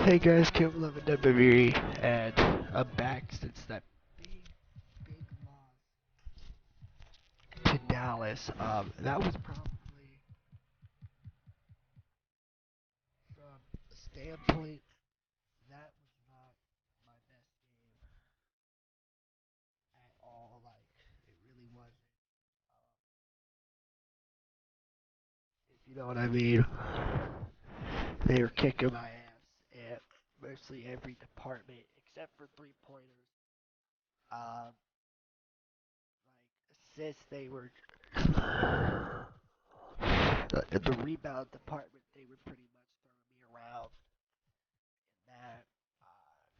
Hey guys, Kim 11 WWE, and I'm back since that big loss to Dallas. That was probably, from a standpoint, that was not my best game at all. Like, it really wasn't. If you know what I mean. They were kicking my ass at mostly every department except for 3 pointers. Um, like assists, they were the rebound department. They were pretty much throwing me around in that.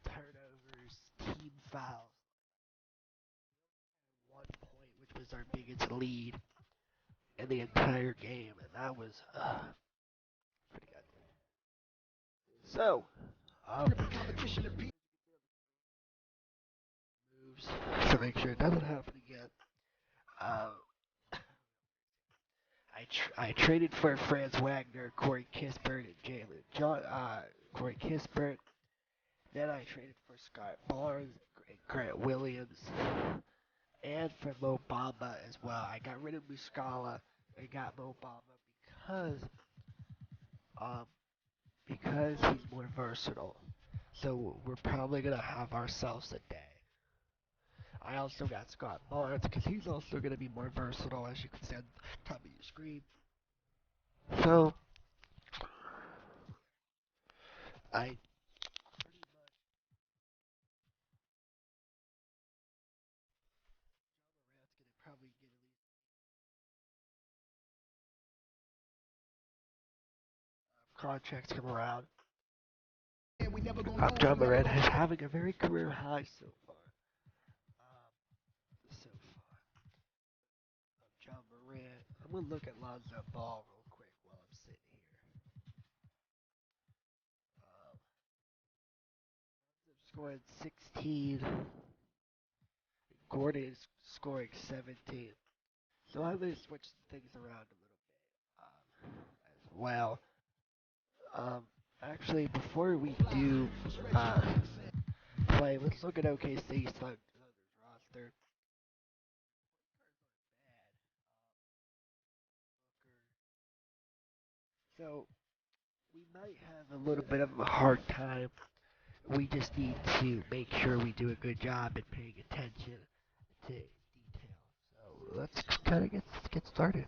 Turnovers, team fouls, 1 point, which was our biggest lead in the entire game, and that was pretty good. So, moves to make sure it doesn't happen again. Um, I traded for Franz Wagner, Corey Kispert, and Jalen John. Corey Kispert. Then I traded for Scott Barnes, Grant Williams, and for Mo Bamba as well. I got rid of Muscala and got Mo Bamba um because he's more versatile. So we're probably gonna have ourselves a day. I also got Scott Barnes because he's also gonna be more versatile, as you can see on the top of your screen. So I Rat's gonna probably get at least contracts come around. John Moran is having a very career high so far. So far, John Moran. I'm gonna look at Lonzo Ball real quick while I'm sitting here. Um, scoring 16. Gordon is scoring 17. So I'm gonna switch things around a little bit as well. Um, actually, before we do play, let's look at OKC's roster. So we might have a little bit of a hard time. We just need to make sure we do a good job at paying attention to detail. So let's kind of get started.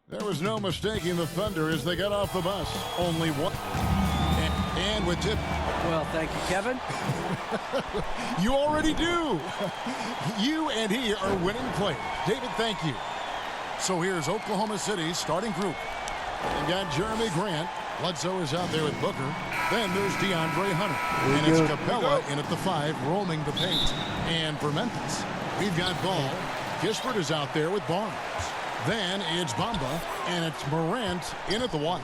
There was no mistaking the Thunder as they got off the bus. Only one. And with tip. Well, thank you, Kevin. You already do. You and he are winning players. David, thank you. So here's Oklahoma City's starting group. They've got Jeremy Grant. Bledsoe is out there with Booker. Then there's DeAndre Hunter. And it's Capella in at the 5, roaming the paint. And for Memphis, we've got Ball. Kispert is out there with Barnes. Then it's Bamba, and it's Morant in at the 1.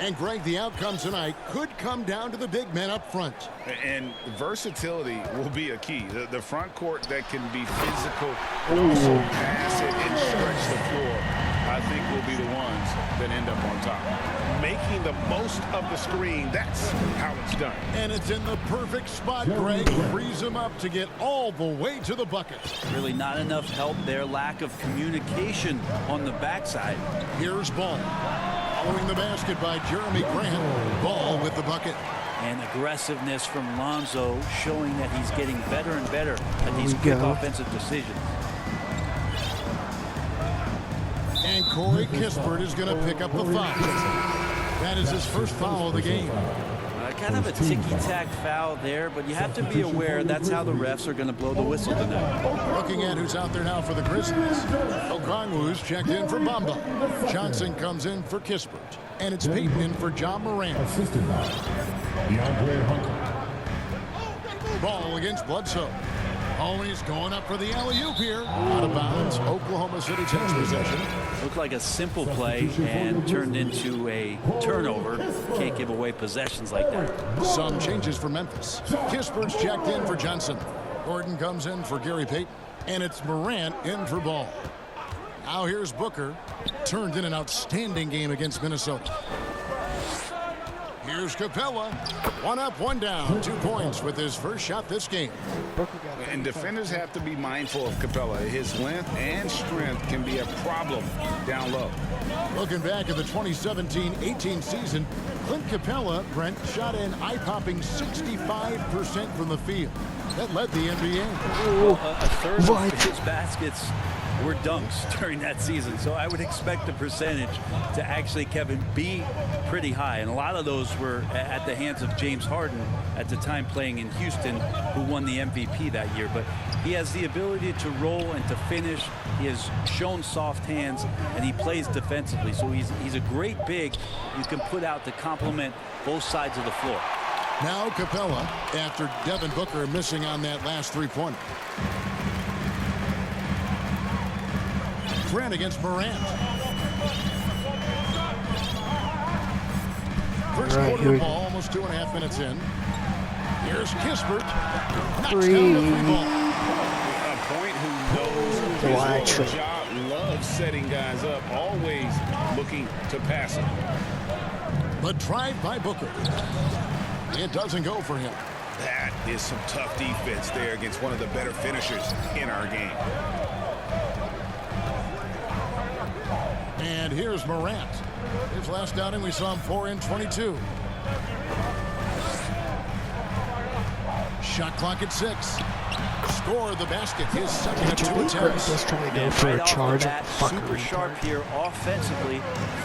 And Greg, the outcome tonight could come down to the big men up front. And versatility will be a key. The front court that can be physical, but also pass it and stretch the floor, I think will be the ones that end up on top. Making the most of the screen, that's how it's done. And it's in the perfect spot, Greg. Frees him up to get all the way to the bucket. Really not enough help there. Lack of communication on the backside. Here's Ball. Following the basket by Jeremy Grant. Ball with the bucket. And aggressiveness from Lonzo showing that he's getting better and better at these quick offensive decisions. And Corey Kispert is going to pick up the foul. That is his first foul of the game. Kind of a ticky-tack foul there, but you have to be aware that's how the refs are going to blow the whistle tonight. Looking at who's out there now for the Grizzlies. Okongwu's checked in for Bamba. Johnson comes in for Kispert. And it's Payton in for John Moran. Ball against Bledsoe. Oh, he's going up for the alley-oop here. Out of bounds. Oklahoma City takes possession. Looked like a simple play and turned into a turnover. Can't give away possessions like that. Some changes for Memphis. Kispert's checked in for Johnson. Gordon comes in for Gary Payton. And it's Morant in for Ball. Now here's Booker. Turned in an outstanding game against Minnesota. Here's Capella. 1 up, 1 down. 2 points with his first shot this game. And defenders have to be mindful of Capella. His length and strength can be a problem down low. Looking back at the 2017-18 season, Clint Capella, Brent, shot an eye-popping 65% from the field. That led the NBA. A third of his baskets were dunks during that season, so I would expect the percentage to actually, Kevin, be pretty high, and a lot of those were at the hands of James Harden at the time playing in Houston, who won the MVP that year. But he has the ability to roll and to finish. He has shown soft hands, and he plays defensively, so he's a great big you can put out to complement both sides of the floor. Now Capella, after Devin Booker missing on that last three-pointer. Grant against Morant. First quarter ball, almost 2.5 minutes in. Here's Kispert. Knocks down the three ball. A point who knows his job, loves setting guys up, always looking to pass him. But drive by Booker. It doesn't go for him. That is some tough defense there against one of the better finishers in our game. And here's Morant. His last outing, we saw him 4 in 22. Shot clock at 6. Score the basket. His second of 2 attempts. Just trying to go for a charge. Super sharp here offensively.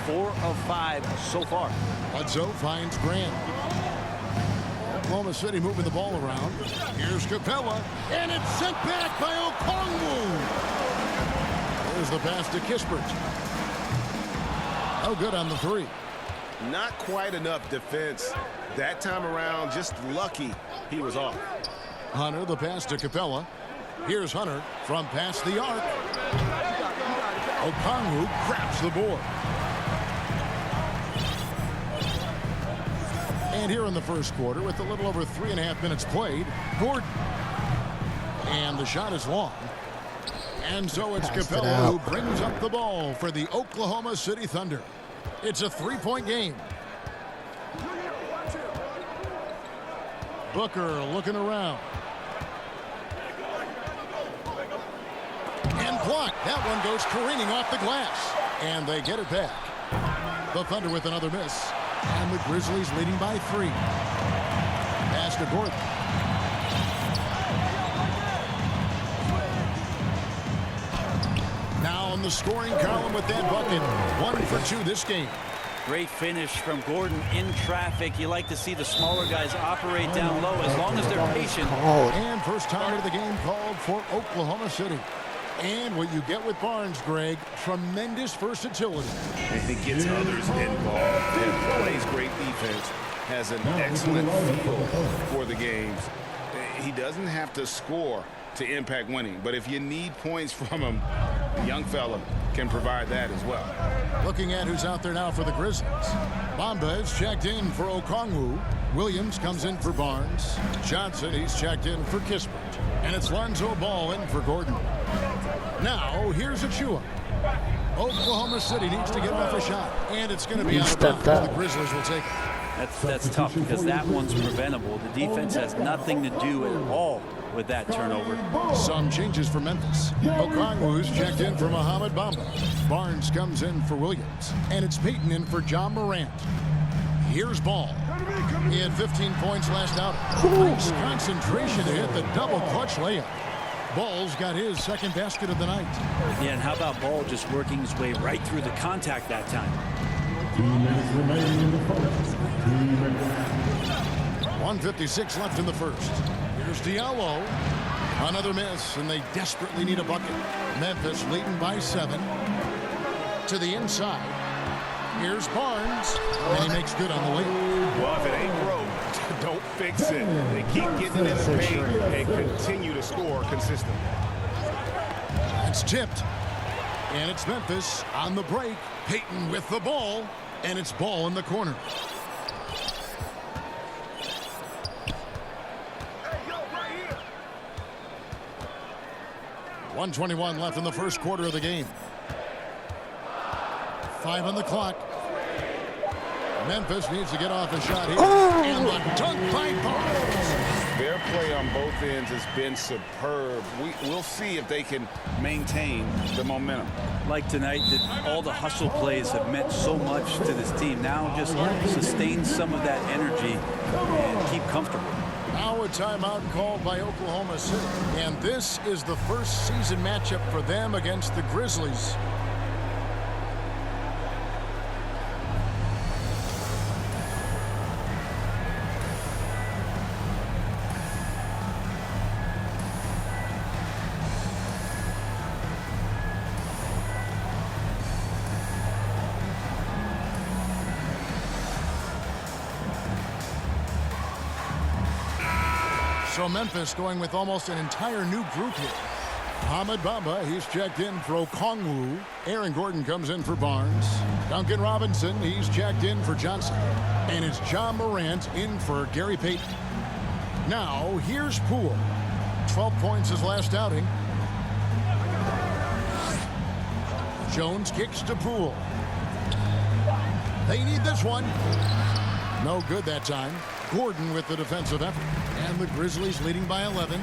4 of 5 so far. Bledsoe finds Grant. Oklahoma City moving the ball around. Here's Capella. And it's sent back by Okongwu. There's the pass to Kispert. No good on the 3. Not quite enough defense that time around. Just lucky he was off. Hunter, the pass to Capella. Here's Hunter from past the arc. Okongwu grabs the board. And here in the first quarter, with a little over 3.5 minutes played, Gordon. And the shot is long. And so it's Capella who brings up the ball for the Oklahoma City Thunder. It's a 3-point game. Booker looking around. And blocked. That one goes careening off the glass. And they get it back. The Thunder with another miss. And the Grizzlies leading by 3. Pass to Gordon. Now on the scoring column with that bucket. 1 for 2 this game. Great finish from Gordon in traffic. You like to see the smaller guys operate down low as long as they're patient. And first time of the game called for Oklahoma City. And what you get with Barnes, Greg, tremendous versatility. And he gets others involved and plays great defense. Has an excellent feel for the games. He doesn't have to score to impact winning, but if you need points from him, the young fella can provide that as well. Looking at who's out there now for the Grizzlies. Bamba is checked in for Okongwu. Williams comes in for Barnes. Johnson, he's checked in for Kispert. And it's Lonzo Ball in for Gordon. Now, here's Achua. Oklahoma City needs to get off a shot, and it's going to be out of bounds. The Grizzlies will take it. That's tough because that one's preventable. The defense has nothing to do at all with that turnover. Some changes for Memphis. Okongwu's checked in for Mohamed Bamba. Barnes comes in for Williams. And it's Payton in for John Morant. Here's Ball. He had 15 points last out. Nice concentration to hit the double clutch layup. Ball's got his second basket of the night. Yeah, and how about Ball just working his way right through the contact that time? minutes remaining in the first. 2 minutes. 1:56 left in the first. Here's Diallo. Another miss, and they desperately need a bucket. Memphis leading by 7. To the inside. Here's Barnes, and he makes good on the way. Well, if it ain't broke, don't fix it. They keep getting in the paint and continue to score consistently. It's tipped, and it's Memphis on the break. Payton with the ball, and it's ball in the corner. 1:21 left in the first quarter of the game. 5 on the clock. Memphis needs to get off a shot here. And the dunk by Barnes. Their play on both ends has been superb. We'll see if they can maintain the momentum. Like tonight, that all the hustle plays have meant so much to this team. Now just sustain some of that energy and keep comfortable. Now a timeout called by Oklahoma City. And this is the first season matchup for them against the Grizzlies. So Memphis going with almost an entire new group here. Hamid Bamba, he's checked in for Okongwu. Aaron Gordon comes in for Barnes. Duncan Robinson, he's checked in for Johnson. And it's John Morant in for Gary Payton. Now, here's Poole. 12 points his last outing. Jones kicks to Poole. They need this one. No good that time. Gordon with the defensive effort. And the Grizzlies leading by 11.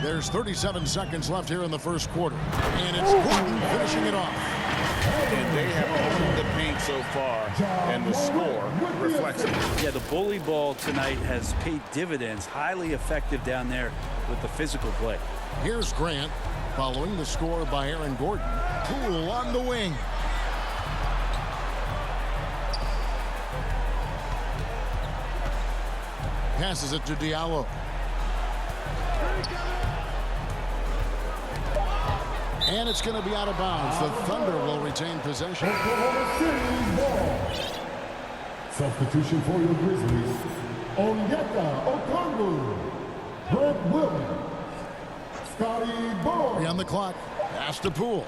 There's 37 seconds left here in the first quarter. And it's Gordon finishing it off. And they have opened the paint so far, and the score reflects it. Yeah, the bully ball tonight has paid dividends. Highly effective down there with the physical play. Here's Grant following the score by Aaron Gordon. Poole on the wing. Passes it to Diallo. And it's going to be out of bounds. The Thunder will retain possession. Oklahoma City ball. Substitution for your Grizzlies. Onyeka Okongwu. Grant Williams. Scotty Barnes. On the clock. Pass to Poole.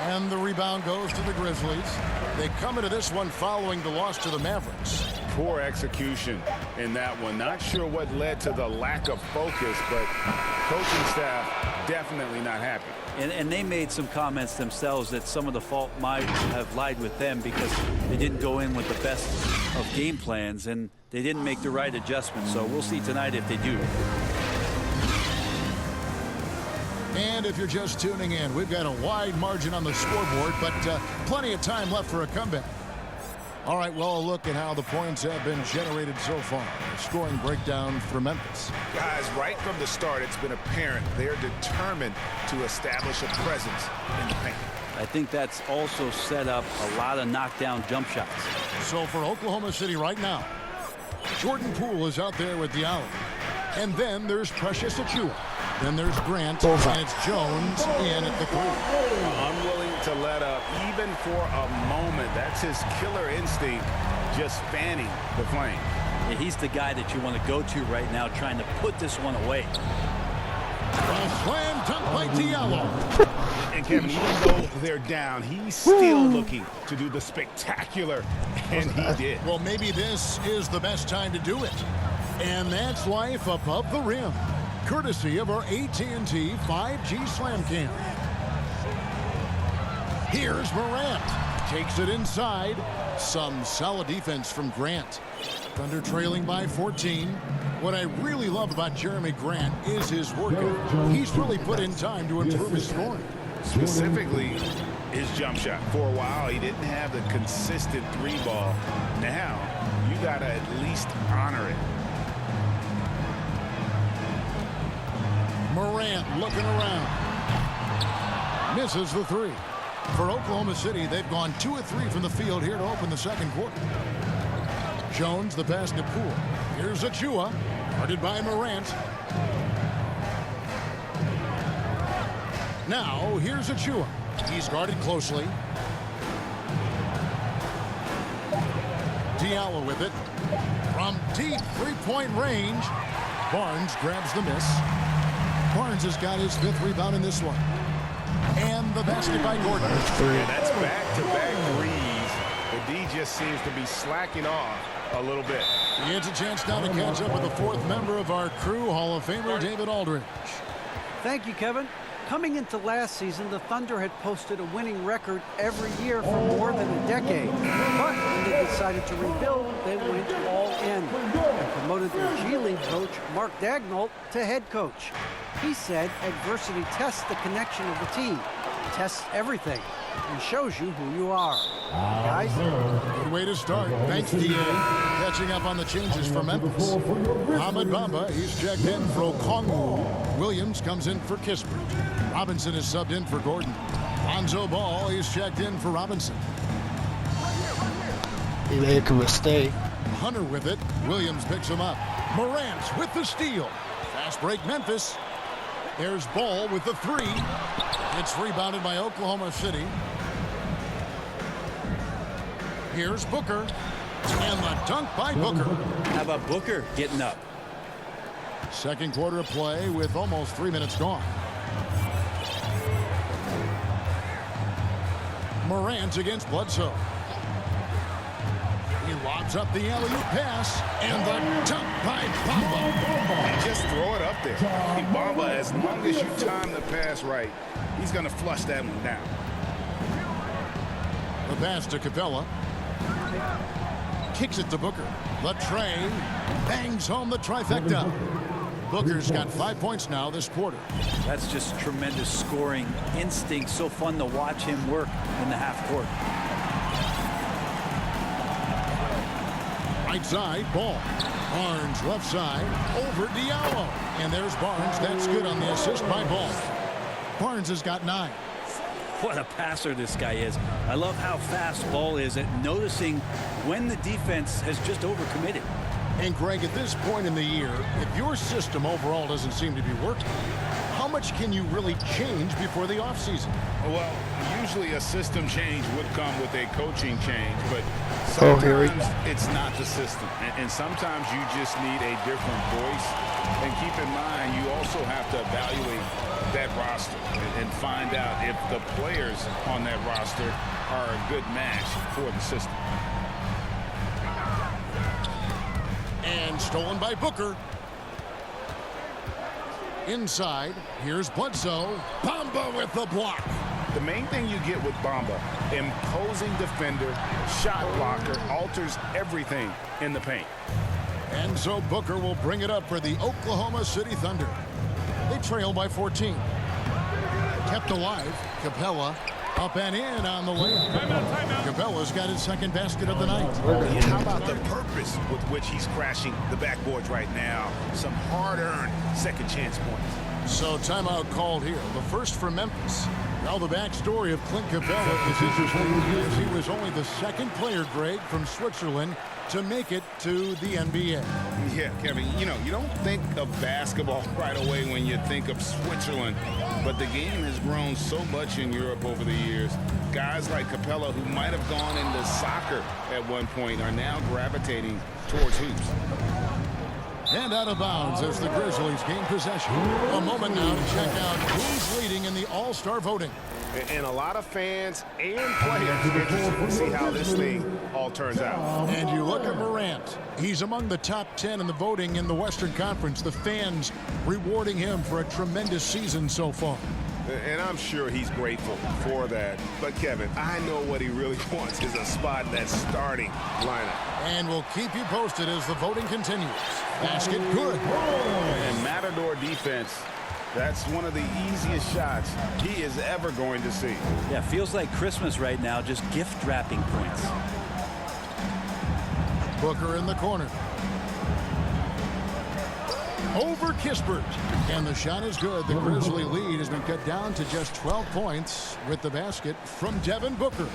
And the rebound goes to the Grizzlies. They come into this one following the loss to the Mavericks. Poor execution in that one. Not sure what led to the lack of focus, but coaching staff definitely not happy. And they made some comments themselves that some of the fault might have lied with them because they didn't go in with the best of game plans and they didn't make the right adjustments. So we'll see tonight if they do. And if you're just tuning in, we've got a wide margin on the scoreboard, but plenty of time left for a comeback. All right, well, a look at how the points have been generated so far. A scoring breakdown for Memphis. Guys, right from the start, it's been apparent they're determined to establish a presence in the paint. I think that's also set up a lot of knockdown jump shots. So for Oklahoma City right now, Jordan Poole is out there with Diallo. And then there's Precious Achiuwa. Then there's Grant, and it's Jones in at the three. Unwilling to let up even for a moment. That's his killer instinct, just fanning the flame. Yeah, he's the guy that you want to go to right now, trying to put this one away. A slam dunk by Diallo. And Kevin, even though they're down, he's still looking to do the spectacular, and he did. Well, maybe this is the best time to do it. And that's life above the rim, courtesy of our AT&T 5G Slam Cam. Here's Morant. Takes it inside. Some solid defense from Grant. Thunder trailing by 14. What I really love about Jeremy Grant is his work ethic. He's really put in time to improve his scoring. Specifically, his jump shot. For a while, he didn't have the consistent three ball. Now, you got to at least honor it. Morant looking around. Misses the three. For Oklahoma City, they've gone 2 of 3 from the field here to open the second quarter. Jones, the pass to Poole. Here's Achua, guarded by Morant. Now, here's Achua. He's guarded closely. Diallo with it. From deep three-point range, Barnes grabs the miss. Barnes has got his 5th rebound in this one. And the basket by Gordon. Yeah, that's back-to-back threes. The D just seems to be slacking off a little bit. He gets a chance now to catch up with the 4th member of our crew, Hall of Famer David Aldridge. Thank you, Kevin. Coming into last season, the Thunder had posted a winning record every year for more than a decade. But when they decided to rebuild, they went all in and promoted their G League coach, Mark Daigneault, to head coach. He said adversity tests the connection of the team, tests everything, and shows you who you are. Guys? Good way to start. Thanks, D.A. Catching up on the changes for Memphis. Ahmed Bamba, he's checked in for Okongwu. Williams comes in for Kispert. Robinson is subbed in for Gordon. Lonzo Ball, he's checked in for Robinson. He made a mistake. Hunter with it. Williams picks him up. Morant with the steal. Fast break Memphis. There's Ball with the 3. It's rebounded by Oklahoma City. Here's Booker. And the dunk by Booker. How about Booker getting up? Second quarter of play with almost 3 minutes gone. Morant against Bledsoe. He lobs up the alley-oop pass, and the dunk by Bamba. Just throw it up there. Bamba, as long as you time the pass right, he's going to flush that one down. The pass to Capella. Kicks it to Booker. The tray bangs home the trifecta. Booker's got 5 points now this quarter. That's just tremendous scoring instinct. So fun to watch him work in the half court. Right side, Ball. Barnes left side, over Diallo. And there's Barnes. That's good on the assist by Ball. Barnes has got 9. What a passer this guy is. I love how fast Ball is at noticing when the defense has just overcommitted. And Greg, at this point in the year, if your system overall doesn't seem to be working, how much can you really change before the offseason? Well, usually a system change would come with a coaching change, but Here sometimes it's not the system. And sometimes you just need a different voice. And keep in mind, you also have to evaluate that roster and find out if the players on that roster are a good match for the system. And stolen by Booker. Inside, here's Bledsoe. Bamba with the block. The main thing you get with Bamba, imposing defender, shot blocker, alters everything in the paint. And so Booker will bring it up for the Oklahoma City Thunder. They trail by 14. Kept alive, Capella up and in on the layup. Capella's got his second basket of the night. And how about the purpose with which he's crashing the backboards right now? Some hard-earned second chance points. So timeout called here. The first for Memphis. Now the backstory of Clint Capella is interesting because he was only the second player, Greg, from Switzerland to make it to the NBA. Yeah, Kevin, you know, you don't think of basketball right away when you think of Switzerland, but the game has grown so much in Europe over the years. Guys like Capella, who might have gone into soccer at one point, are now gravitating towards hoops. And out of bounds as the Grizzlies gain possession. A moment now to check out who's leading in the All-Star voting. And a lot of fans and players interested to see how this thing all turns out. And you look at Morant. He's among the top 10 in the voting in the Western Conference. The fans rewarding him for a tremendous season so far. And I'm sure he's grateful for that. But, Kevin, I know what he really wants is a spot in that starting lineup. And we'll keep you posted as the voting continues. Basket good. And Matador defense, that's one of the easiest shots he is ever going to see. Yeah, feels like Christmas right now, just gift wrapping points. Booker in the corner. over Kispert. And the shot is good. The Grizzly lead has been cut down to just 12 points with the basket from Devin Booker.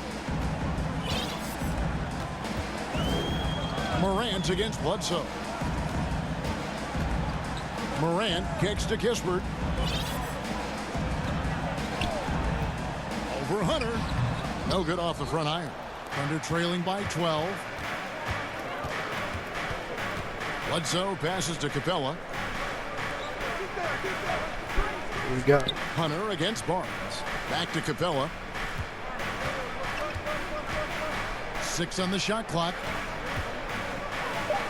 Morant against Bledsoe. Morant kicks to Kispert. Over Hunter. No good off the front iron. Thunder trailing by 12. Bledsoe passes to Capella. Here we go. Hunter against Barnes. Back to Capella. 6 on the shot clock.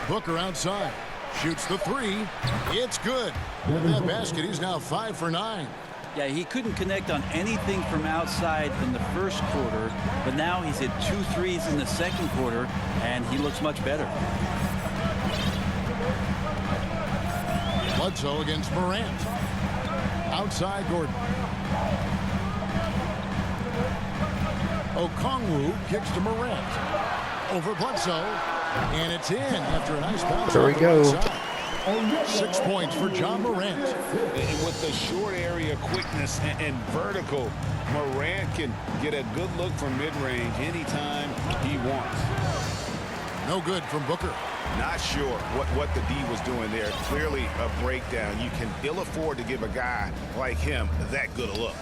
Booker outside. Shoots the 3. It's good. With that basket, he's now 5 for 9. Yeah, he couldn't connect on anything from outside in the first quarter, but now he's hit 2 threes in the second quarter, and he looks much better. Bledsoe against Morant. Outside Gordon. Okongwu kicks to Morant. Over Bledsoe. And it's in after a nice bounce. There we go. 6 points for John Morant. With the short area quickness and vertical, Morant can get a good look from mid-range anytime he wants. No good from Booker. Not sure what the D was doing there. Clearly a breakdown. You can ill afford to give a guy like him that good a look.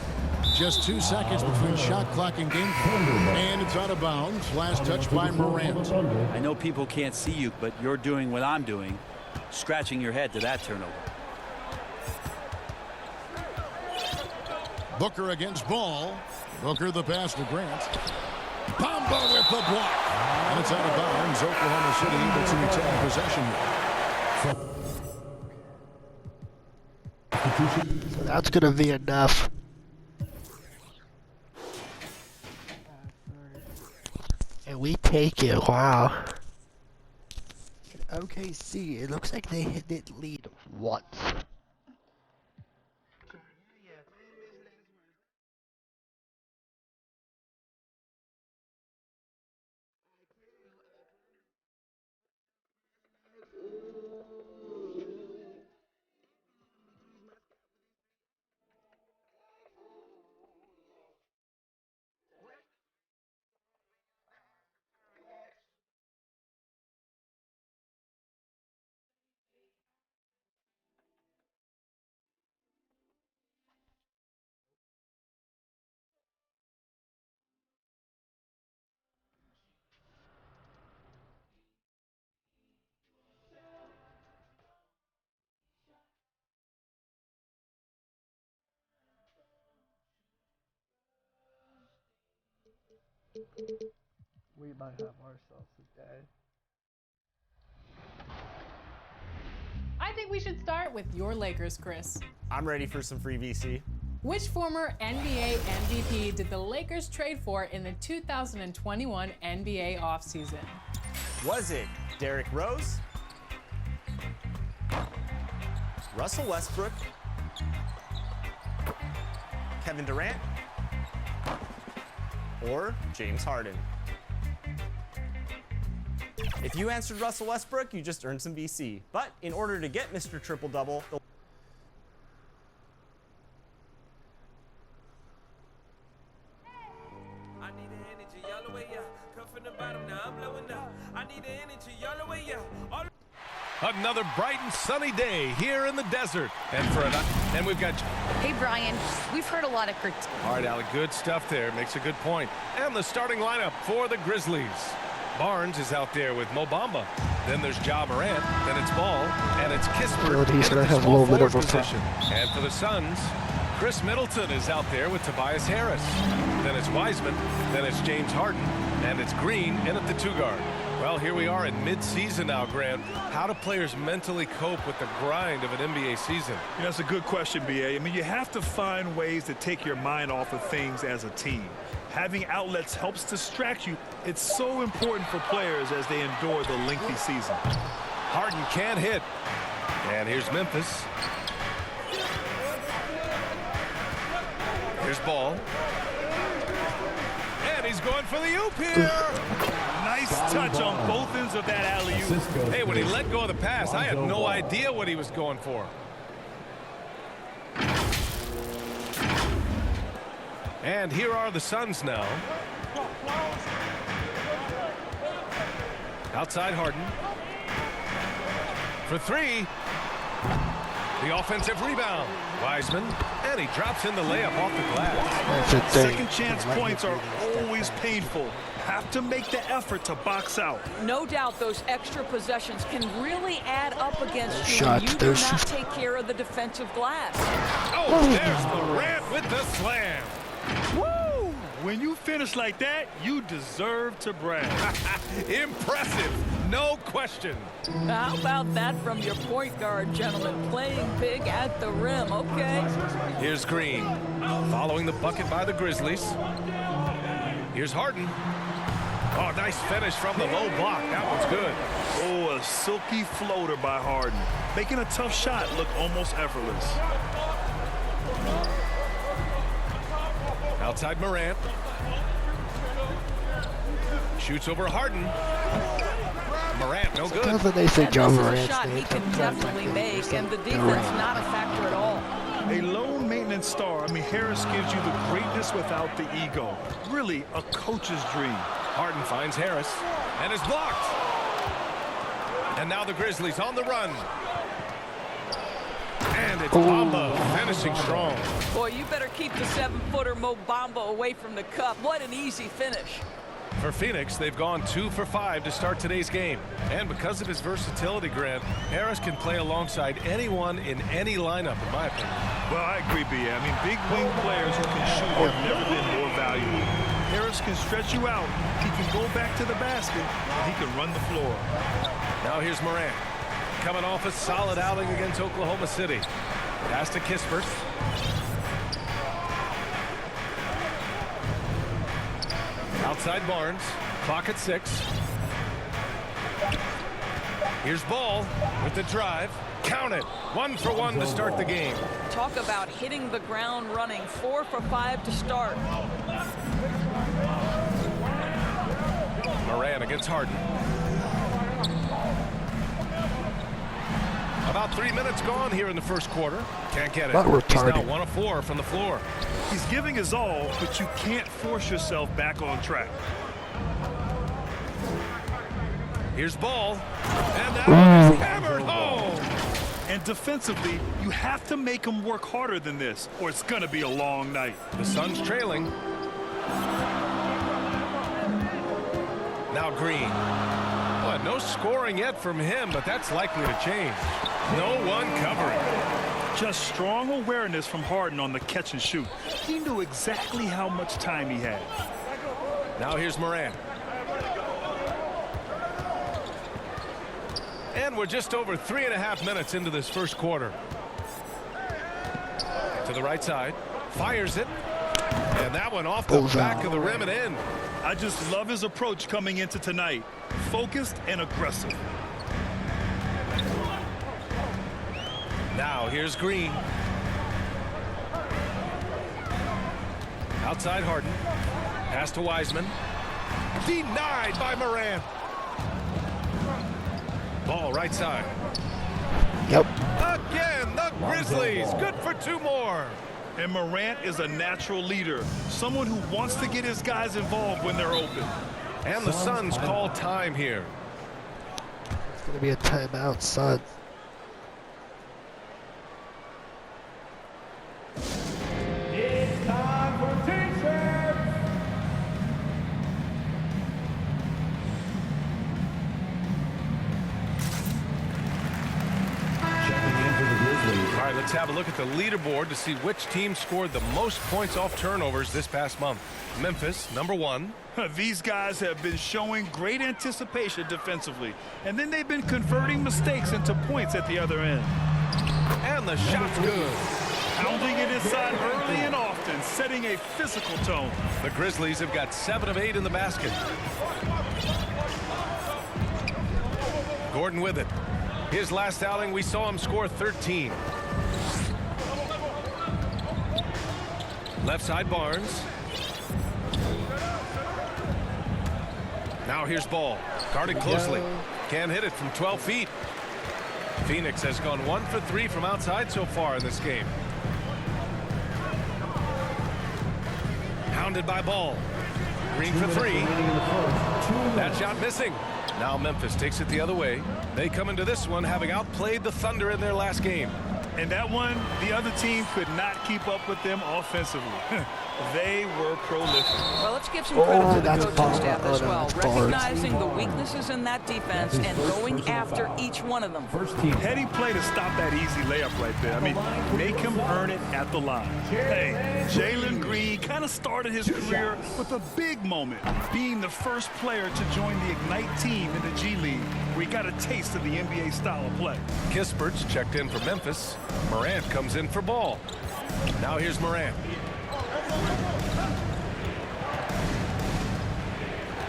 Just 2 seconds between shot clock and game clock. And it's out of bounds. Last touch by Morant. I know people can't see you, but you're doing what I'm doing. Scratching your head to that turnover. Booker against Ball. Booker the pass to Grant. Pombo with the block. And it's out of bounds. Oklahoma City able to retain possession. So that's going to be enough. And we take it. Wow. OKC, it looks like they hit it lead once. We might have ourselves a day. I think we should start with your Lakers, Chris. I'm ready for some free VC. Which former NBA MVP did the Lakers trade for in the 2021 NBA offseason? Was it Derrick Rose, Russell Westbrook, Kevin Durant, or James Harden? If you answered Russell Westbrook, you just earned some VC. But in order to get Mr. Triple-Double, Another bright and sunny day here in the desert. And we've got... Hey, Brian, we've heard a lot of critiques. All right, Alec, good stuff there. Makes a good point. And the starting lineup for the Grizzlies. Barnes is out there with Mo Bamba. Then there's Ja Morant. Then it's Ball. And it's Kispert. He's going to have a little bit of a position. And for the Suns, Chris Middleton is out there with Tobias Harris. Then it's Wiseman. Then it's James Harden. And it's Green in at the 2-guard. Well, here we are in mid-season now, Grant. How do players mentally cope with the grind of an NBA season? You know, that's a good question, B.A. I mean, you have to find ways to take your mind off of things as a team. Having outlets helps distract you. It's so important for players as they endure the lengthy season. Harden can't hit. And here's Memphis. Here's Ball. And he's He's going for the oop here. Nice touch on both ends of that alley-oop. Hey, when he let go of the pass, I had no idea what he was going for. And here are the Suns now. Outside Harden. For three. The offensive rebound. Wiseman. And he drops in the layup off the glass. Second chance points are always painful. Have to make the effort to box out. No doubt those extra possessions can really add up against you when you do not take care of the defensive glass. Oh, there's Morant with the slam. Woo! When you finish like that, you deserve to brag. Impressive, no question. How about that from your point guard, gentlemen? Playing big at the rim, okay? Here's Green, following the bucket by the Grizzlies. Here's Harden. Oh, nice finish from the low block. That one's good. Oh, a silky floater by Harden. Making a tough shot look almost effortless. Outside Morant. Shoots over Harden. Morant, no good. That's what they say, John Morant. Shot he can definitely make, and the defense not a factor at all. A lone maintenance star. I mean, Harris gives you the greatness without the ego. Really, a coach's dream. Harden finds Harris and is blocked. And now the Grizzlies on the run. And it's Bamba finishing strong. Boy, you better keep the 7-footer Mo Bamba away from the cup. What an easy finish. For Phoenix, they've gone 2 for 5 to start today's game. And because of his versatility, Grant, Harris can play alongside anyone in any lineup, in my opinion. Well, I agree, B.A. I mean, big wing players who can shoot have never been more valuable. Harris can stretch you out. He can go back to the basket, and he can run the floor. Now here's Morant. Coming off a solid outing against Oklahoma City. Pass to Kispert. Outside Barnes. Clock at 6. Here's Ball with the drive. Count it. 1 for 1 to start the game. Talk about hitting the ground running. 4 for 5 to start. Morant against Harden. About 3 minutes gone here in the first quarter. Can't get it. He's now 1 of 4 from the floor. He's giving his all, but you can't force yourself back on track. Here's Ball. And that one is hammered home. And defensively, you have to make him work harder than this, or it's going to be a long night. The Suns trailing. Now Green. Well, no scoring yet from him, but that's likely to change. No one covering. Just strong awareness from Harden on the catch and shoot. He knew exactly how much time he had. Now here's Morant. And we're just over 3.5 minutes into this first quarter. To the right side. Fires it. And that one off the back of the rim and in. I just love his approach coming into tonight. Focused and aggressive. Now here's Green. Outside Harden. Pass to Wiseman. Denied by Morant. Ball right side. Yep. Again, the Grizzlies. Good for 2 more. And Morant is a natural leader. Someone who wants to get his guys involved when they're open. And the Suns call time here. It's going to be a timeout, Suns. It's time for t-shirts. All right, let's have a look at the leaderboard to see which team scored the most points off turnovers this past month. Memphis, number 1. These guys have been showing great anticipation defensively, and then they've been converting mistakes into points at the other end. And the shot's good. Pounding it inside early and often, setting a physical tone. The Grizzlies have got 7 of 8 in the basket. Gordon with it. His last outing, we saw him score 13. Left side Barnes. Now here's Ball. Guarded closely. Can't hit it from 12 feet. Phoenix has gone 1 for 3 from outside so far in this game. Hounded by Ball. Green for 3. That shot missing. Now Memphis takes it the other way. They come into this one having outplayed the Thunder in their last game. And that one, the other team could not keep up with them offensively. They were prolific. Well, let's give some credit to the coaching staff as well, recognizing the weaknesses in that defense and going after each one of them. Heady play to stop that easy layup right there. I mean, make him earn it at the line. Hey, Jalen Green kind of started his career with a big moment, being the first player to join the Ignite team in the G League, where he got a taste of the NBA style of play. Kispert's checked in for Memphis. Morant comes in for Ball. Now here's Morant.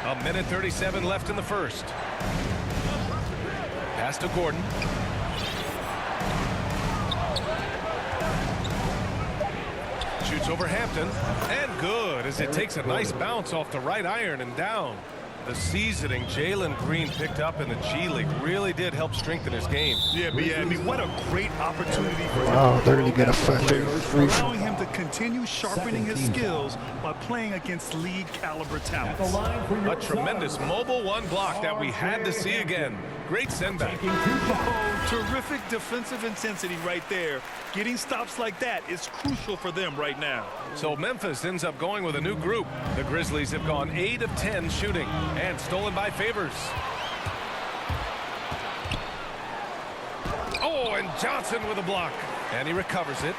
A minute 37 left in the first. Pass to Gordon. Shoots over Hampton. And good as it takes a nice bounce off the right iron and down. The seasoning Jalen Green picked up in the G League really did help strengthen his game. Yeah, but I mean, what a great opportunity for him. Wow, they're going to get a free. Allowing him to continue sharpening his skills by playing against league caliber talent. A tremendous mobile one block that we had to see again. Great send back. Oh, terrific defensive intensity right there. Getting stops like that is crucial for them right now. So Memphis ends up going with a new group. The Grizzlies have gone 8 of 10 shooting and stolen by Favors. Oh, and Johnson with a block. And he recovers it.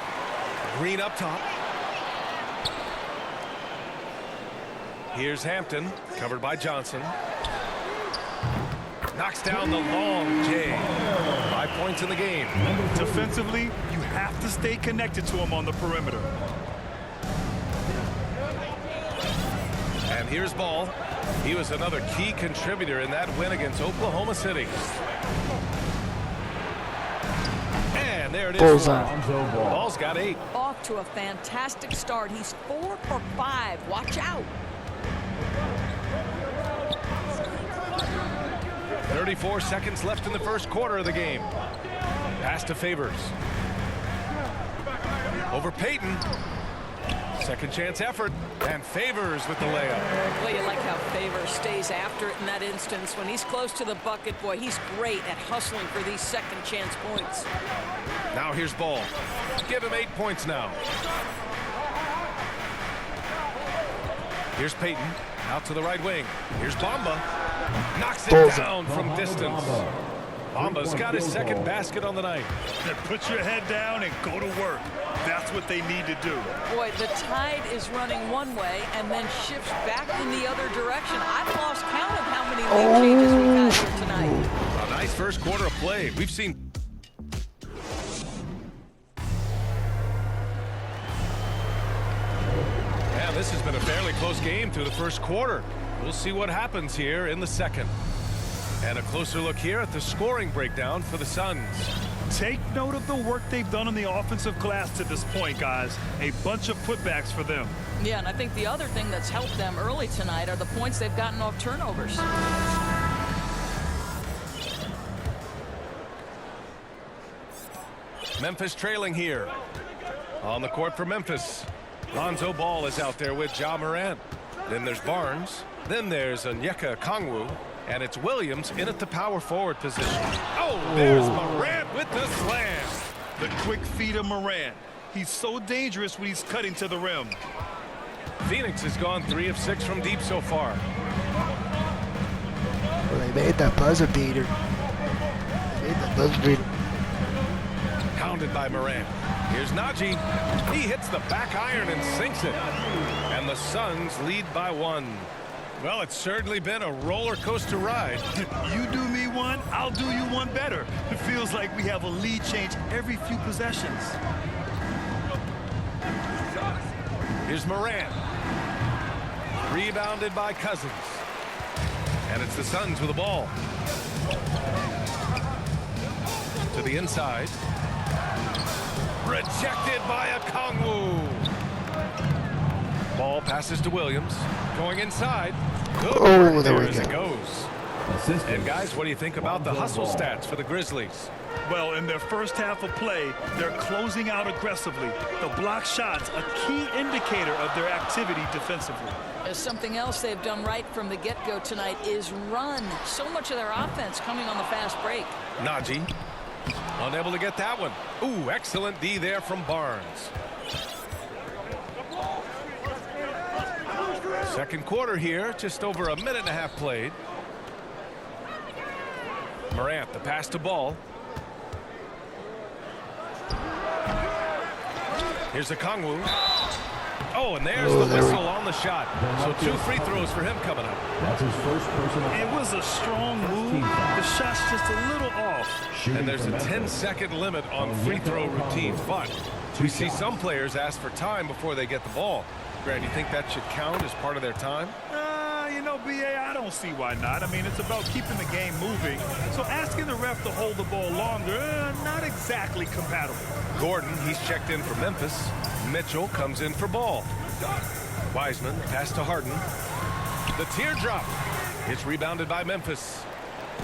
Green up top. Here's Hampton, covered by Johnson. Knocks down the long J. 5 points in the game. Defensively, you have to stay connected to him on the perimeter. And here's Ball. He was another key contributor in that win against Oklahoma City. And there it is. Ball's got 8. Off to a fantastic start. He's 4 for 5. Watch out. 34 seconds left in the first quarter of the game. Pass to Favors. Over Payton. Second chance effort. And Favors with the layup. Well, you like how Favors stays after it in that instance. When he's close to the bucket, boy, he's great at hustling for these second chance points. Now here's Ball. Give him 8 points now. Here's Payton. Out to the right wing. Here's Bamba. Knocks it down from distance. Bamba's got his second basket on the night. Put your head down and go to work. That's what they need to do. Boy, the tide is running one way and then shifts back in the other direction. I've lost count of how many lead changes we've had here tonight. A nice first quarter of play. We've seen... Yeah, this has been a fairly close game through the first quarter. We'll see what happens here in the second. And a closer look here at the scoring breakdown for the Suns. Take note of the work they've done on the offensive glass to this point, guys. A bunch of putbacks for them. Yeah, and I think the other thing that's helped them early tonight are the points they've gotten off turnovers. Memphis trailing here. On the court for Memphis. Lonzo Ball is out there with Ja Morant. Then there's Barnes. Then there's Onyeka Okongwu. And it's Williams in at the power forward position. Oh, there's Morant with the slam. The quick feet of Morant. He's so dangerous when he's cutting to the rim. Phoenix has gone 3 of 6 from deep so far. Well, they made that buzzer beater. Hounded by Morant. Here's Najee. He hits the back iron and sinks it. And the Suns lead by 1. Well, it's certainly been a roller coaster ride. You do me one, I'll do you one better. It feels like we have a lead change every few possessions. Here's Morant. Rebounded by Cousins. And it's the Suns with the ball. To the inside. Rejected by Okongwu. Ball passes to Williams. Going inside. Good Oh, work there we as it go. goes. And guys, what do you think about the hustle stats for the Grizzlies? Well, in their first half of play, they're closing out aggressively. The block shots, a key indicator of their activity defensively. Something else they've done right from the get-go tonight is run. So much of their offense coming on the fast break. Najee, unable to get that one. Ooh, excellent D there from Barnes. Second quarter here, just over a minute and a half played. Morant, the pass to Ball. Here's a Kongwu. Oh, and there's the whistle on the shot. So 2 free throws for him coming up. That's his first personal. It was a strong move. The shot's just a little off. And there's a 10-second limit on free throw routines. But we see some players ask for time before they get the ball. Grant, you think that should count as part of their time? You know, B.A., I don't see why not. I mean, it's about keeping the game moving. So asking the ref to hold the ball longer, not exactly compatible. Gordon, he's checked in for Memphis. Mitchell comes in for Ball. Wiseman, pass to Harden. The teardrop. It's rebounded by Memphis.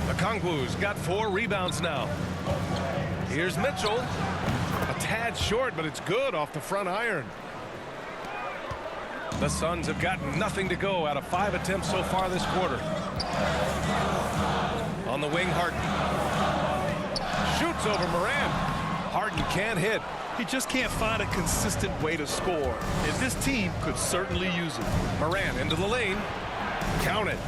Okongwu's got 4 rebounds now. Here's Mitchell. A tad short, but it's good off the front iron. The Suns have gotten nothing to go out of 5 attempts so far this quarter. On the wing, Harden. Shoots over Morant. Harden can't hit. He just can't find a consistent way to score. And this team could certainly use it. Morant into the lane. Count it.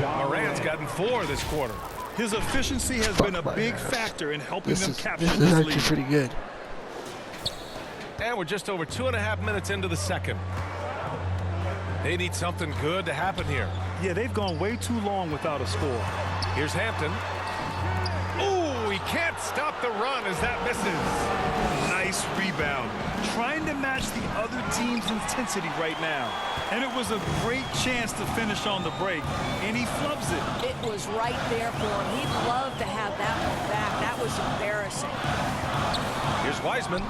Morant's gotten 4 this quarter. His efficiency has been a big factor in helping them capture This is this actually lead. pretty good. And we're just over 2.5 minutes into the second. They need something good to happen here. Yeah, they've gone way too long without a score. Here's Hampton. Ooh, he can't stop the run as that misses. Nice rebound. Trying to match the other team's intensity right now. And it was a great chance to finish on the break. And he flubs it. It was right there for him. He'd love to have that one back. That was embarrassing. Here's Wiseman.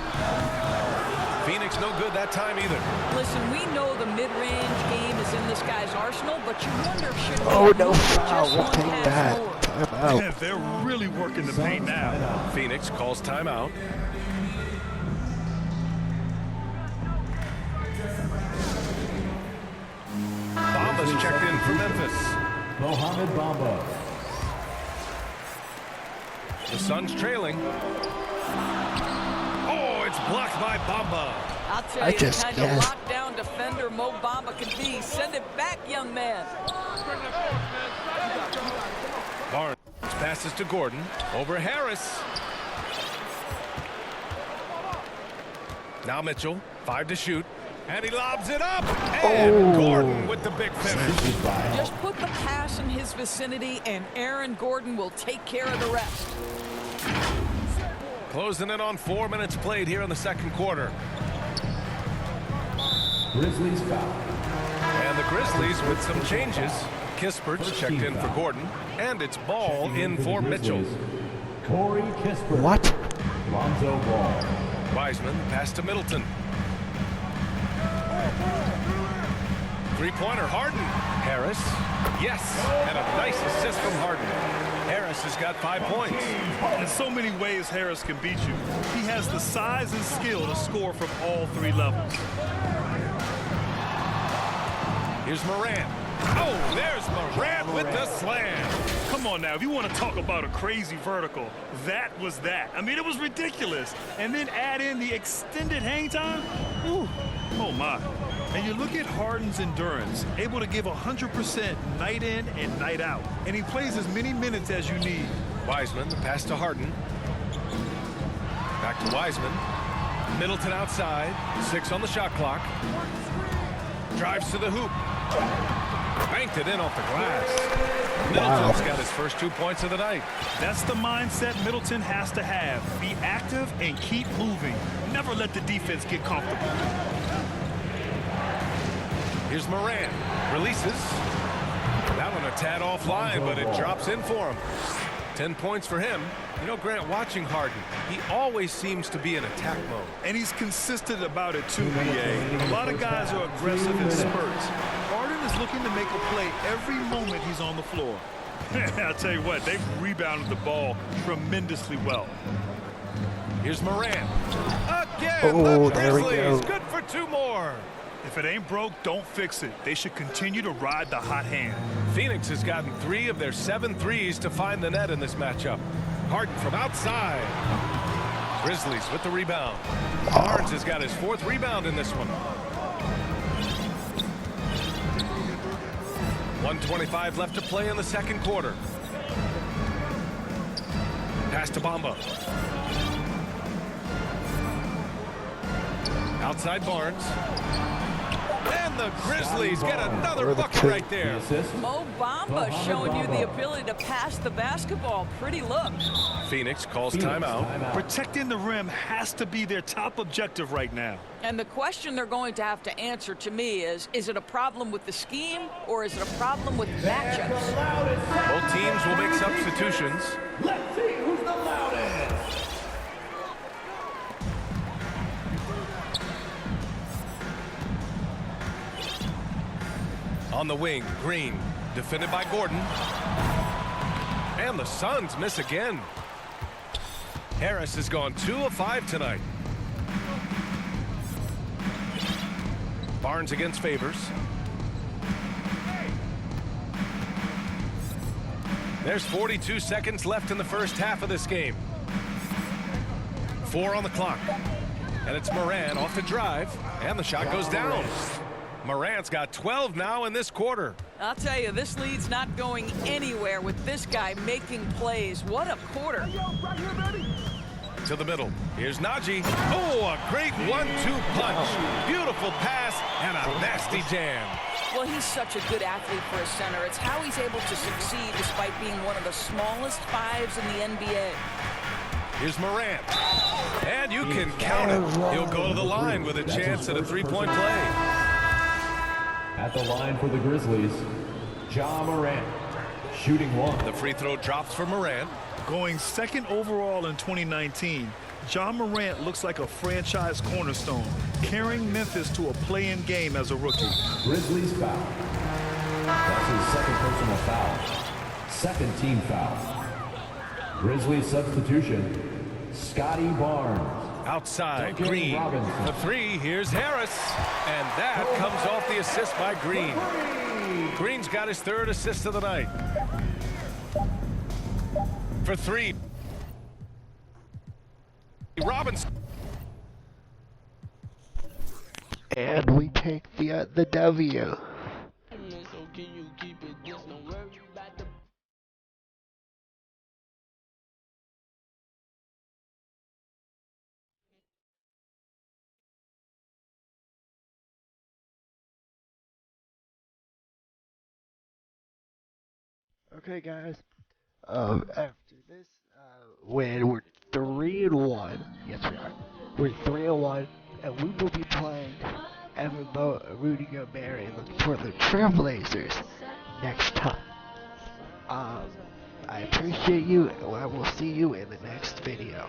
Phoenix no good that time either. Listen, we know the mid-range game is in this guy's arsenal, but you wonder should Oh, no just foul. one We'll take pass that. more. Timeout. Yeah, they're really working the paint now. Phoenix calls timeout. Bamba's checked in for Memphis. Mohamed Bamba. The Suns trailing. Oh, it's blocked by Bamba. I'll tell I you, the just kind guessed. of lockdown defender Mo Bamba can be. Send it back, young man. Barnes passes to Gordon. Over Harris. Now Mitchell. 5 to shoot. And he lobs it up. And Gordon with the big finish. Just put the pass in his vicinity, and Aaron Gordon will take care of the rest. Closing in on 4 minutes played here in the second quarter. Grizzlies foul. And the Grizzlies with some changes. Kispert's checked in for Gordon. And it's Ball in for Mitchell. Corey Kispert. What? Lonzo Ball. Wiseman pass to Middleton. Three-pointer Harden. Harris. Yes. And a nice assist from Harden. Harris has got 5 points. In so many ways, Harris can beat you. He has the size and skill to score from all 3 levels. Here's Morant. Oh, there's Morant with the slam. Come on now, if you want to talk about a crazy vertical, that was that. I mean, it was ridiculous. And then add in the extended hang time. Ooh, oh my. And you look at Harden's endurance, able to give 100% night in and night out. And he plays as many minutes as you need. Wiseman, the pass to Harden. Back to Wiseman. Middleton outside. 6 on the shot clock. Drives to the hoop. Banked it in off the glass. Middleton's got his first 2 points of the night. That's the mindset Middleton has to have. Be active and keep moving. Never let the defense get comfortable. Here's Morant. Releases. That one a tad offline, but it drops in for him. 10 points for him. You know, Grant, watching Harden, he always seems to be in attack mode. And he's consistent about it too, BA. A lot of guys are aggressive in spurts. Harden is looking to make a play every moment he's on the floor. I'll tell you what, they've rebounded the ball tremendously well. Here's Morant. Again, Oh, the there we Grizzlies. go. Good for 2 more. If it ain't broke, don't fix it. They should continue to ride the hot hand. Phoenix has gotten 3 of their 7 threes to find the net in this matchup. Harden from outside. Grizzlies with the rebound. Barnes has got his 4th rebound in this one. 1:25 left to play in the second quarter. Pass to Bamba. Outside Barnes. And the Grizzlies get another bucket right there. Mo Bamba showing you the ability to pass the basketball. Pretty look. Phoenix calls timeout. Protecting the rim has to be their top objective right now. And the question they're going to have to answer to me is it a problem with the scheme or is it a problem with matchups? Both teams will make substitutions. Let's see who's the loudest. On the wing, Green, defended by Gordon. And the Suns miss again. Harris has gone 2 of 5 tonight. Barnes against Favors. There's 42 seconds left in the first half of this game. 4 on the clock. And it's Morant off the drive. And the shot goes down. Morant's got 12 now in this quarter. I'll tell you, this lead's not going anywhere with this guy making plays. What a quarter. To the middle. Here's Najee. Oh, a great 1-2 punch. Beautiful pass and a nasty jam. Well, he's such a good athlete for a center. It's how he's able to succeed despite being one of the smallest 5s in the NBA. Here's Morant. And you can count it. He'll go to the line with a chance at a 3-point play. At the line for the Grizzlies, Ja Morant, shooting 1. The free throw drops for Morant. Going 2nd overall in 2019, Ja Morant looks like a franchise cornerstone, carrying Memphis to a play-in game as a rookie. Grizzlies foul. That's his 2nd personal foul. 2nd team foul. Grizzlies substitution, Scotty Barnes. Outside, Green. The 3, here's Harris. And that comes off the assist by Green. Green's got his 3rd assist of the night. For 3. Robinson. And we take the W. Okay, guys. After this win, we're 3-1. Yes, we are. We're 3-1, and we will be playing Rudy Gobert and the Portland Trailblazers next time. I appreciate you, and I will see you in the next video.